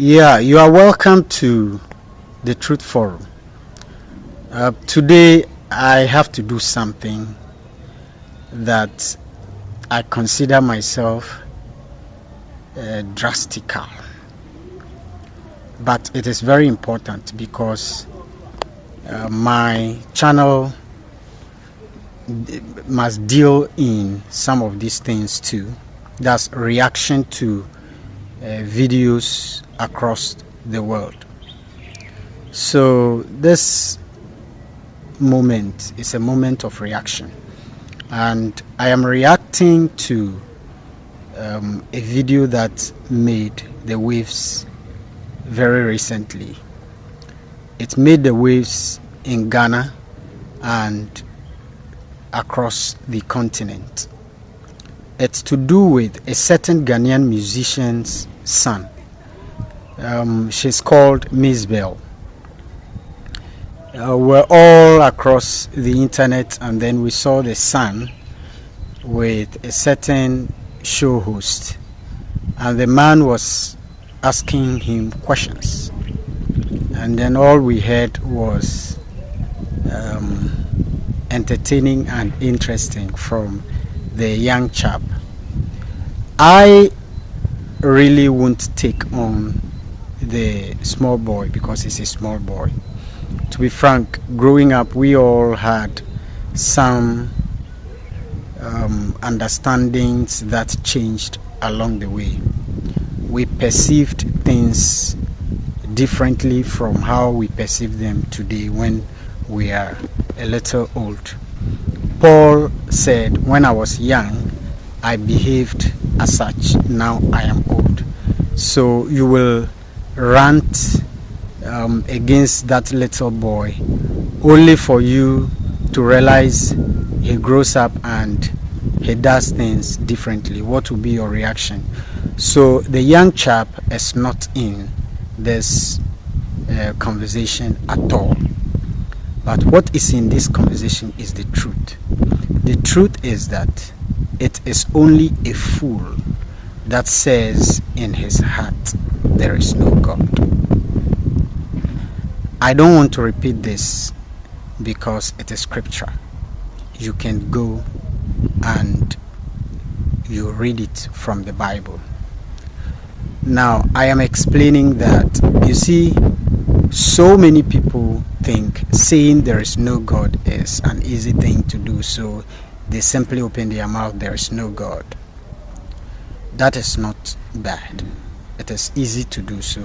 Yeah, you are welcome to the Truth Forum. Today I have to do something that I consider myself drastical, but it is very important because my channel must deal in some of these things too. That's reaction to videos across the world. So this moment is a moment of reaction, and I am reacting to a video that made the waves very recently. It made the waves in Ghana and across the continent. It's to do with a certain Ghanaian musician's son. She's called Mizbel. We're all across the internet, and then we saw the son with a certain show host, and the man was asking him questions, and then all we heard was entertaining and interesting from the young chap. I really won't take on the small boy because he's a small boy. To be frank, growing up, we all had some understandings that changed along the way. We perceived things differently from how we perceive them today when we are a little old. Paul said, when I was young, I behaved as such. Now I am old. So you will rant against that little boy only for you to realize he grows up and he does things differently. What will be your reaction? So the young chap is not in this conversation at all. But what is in this conversation is the truth. The truth is that it is only a fool that says in his heart there is no God. I don't want to repeat this because it is scripture. You can go and you read it from the Bible. Now I am explaining that, you see, so many people think saying there is no God is an easy thing to do, so they simply open their mouth, there is no God. That is not bad. It is easy to do, so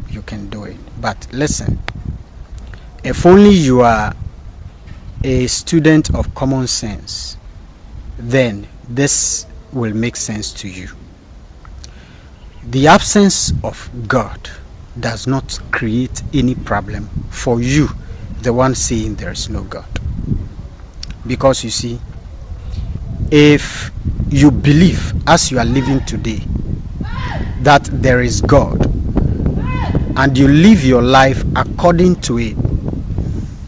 you can do it. But listen, if only you are a student of common sense, then this will make sense to you. The absence of God does not create any problem for you, the one saying there is no God. Because you see, if you believe as you are living today that there is God, and you live your life according to it,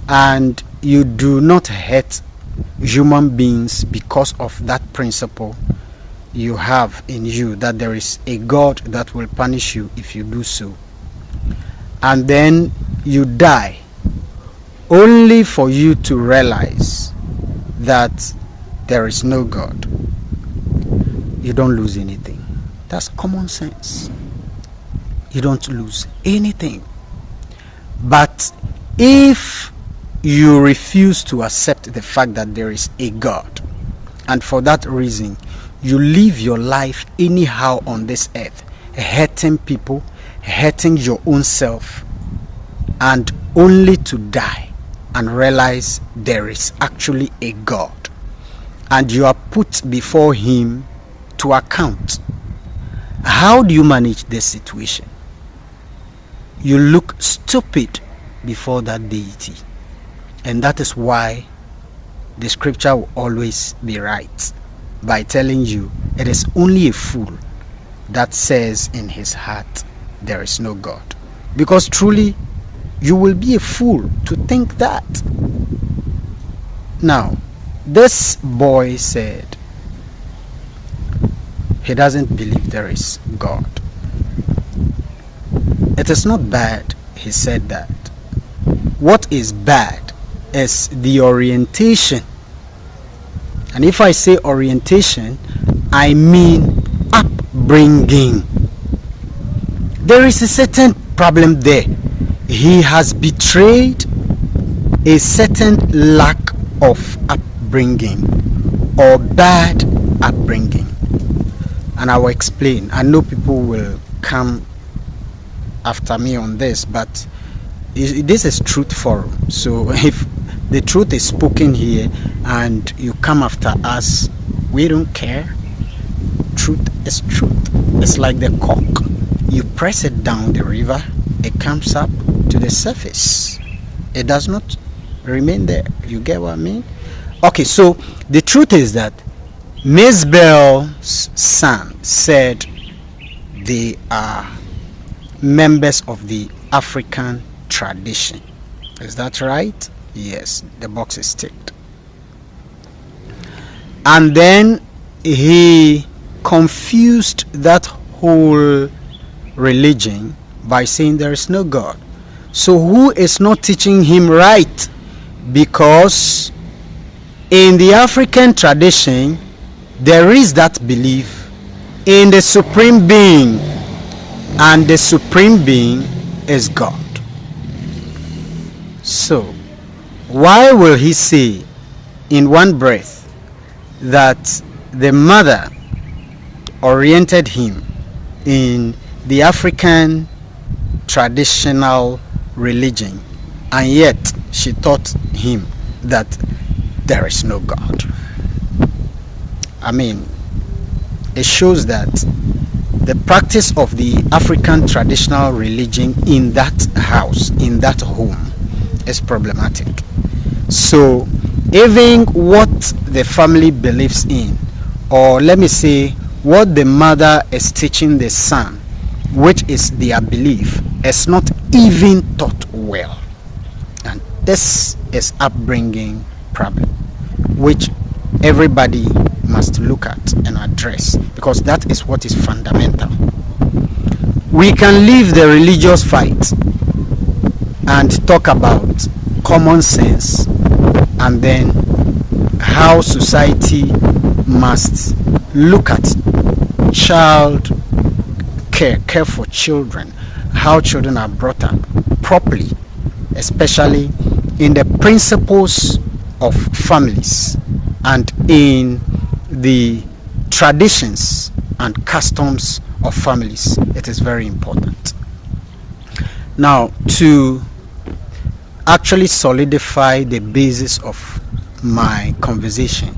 and you do not hurt human beings because of that principle you have in you, that there is a God that will punish you if you do so, and then you die only for you to realize that there is no God, you don't lose anything. That's common sense. You don't lose anything. But if you refuse to accept the fact that there is a God, and for that reason you live your life anyhow on this earth, hurting people, hurting your own self, and only to die and realize there is actually a God, and you are put before him to account, how do you manage this situation? You look stupid before that deity. And that is why the scripture will always be right, by telling you it is only a fool that says in his heart there is no God. Because truly you will be a fool to think that. Now, this boy said he doesn't believe there is God. It is not bad, he said that. What is bad is the orientation. And if I say orientation, I mean upbringing. There is a certain problem there. He has betrayed a certain lack of upbringing or bad upbringing. And I will explain. I know people will come after me on this, but this is truth forum. So if the truth is spoken here and you come after us, we don't care. Truth is truth. It's like the cork. You press it down the river, it comes up to the surface. It does not remain there. You get what I mean? Okay, so the truth is that Mizbel's son said they are members of the African tradition. Is that right? Yes, the box is ticked. And then he confused that whole religion by saying there is no God. So who is not teaching him right? Because in the African tradition, there is that belief in the supreme being, and the supreme being is God. So why will he say in one breath that the mother oriented him in the African traditional religion, and yet she taught him that there is no God? I mean, it shows that the practice of the African traditional religion in that house, in that home, is problematic. So even what the family believes in, or let me say what the mother is teaching the son, which is their belief, is not even taught well. And this is upbringing problem, which everybody must look at and address, because that is what is fundamental. We can leave the religious fight and talk about common sense, and then how society must look at child care for children, how children are brought up properly, especially in the principles of families and in the traditions and customs of families. It is very important. Now, to actually solidify the basis of my conversation,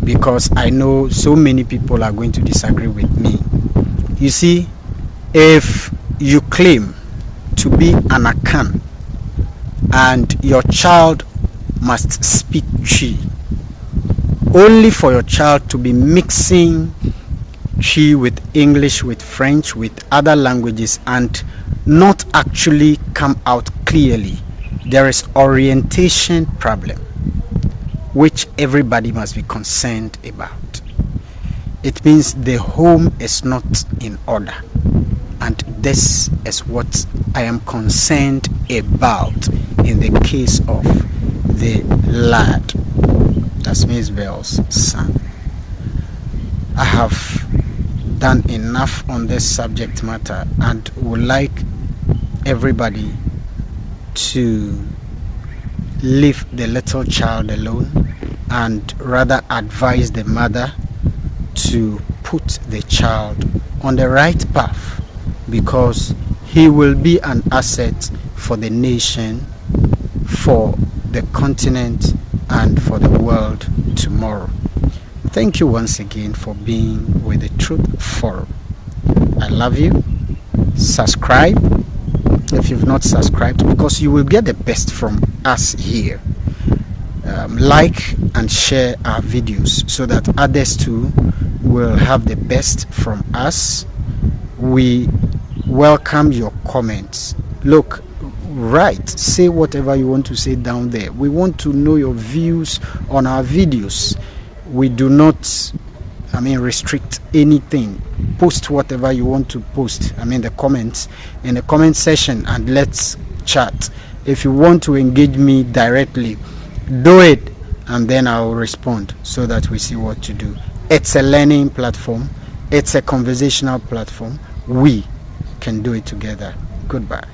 because I know so many people are going to disagree with me. You see, if you claim to be an Akan and your child must speak Twi, only for your child to be mixing Twi with English, with French, with other languages, and not actually come out clearly, there is orientation problem, which everybody must be concerned about. It means the home is not in order, and this is what I am concerned about in the case of the lad, that's Mizbel's son. I have done enough on this subject matter and would like everybody to leave the little child alone and rather advise the mother to put the child on the right path, because he will be an asset for the nation, for the continent, and for the world tomorrow. Thank you once again for being with the Truth Forum. I love you. Subscribe if you've not subscribed, because you will get the best from us here. Like and share our videos so that others too will have the best from us. We welcome your comments. Look, write, say whatever you want to say down there. We want to know your views on our videos. We do not restrict anything. Post whatever you want to post, the comments in the comment section, and let's chat. If you want to engage me directly, do it, and then I'll respond so that we see what to do. It's a learning platform, it's a conversational platform. We can do it together. Goodbye.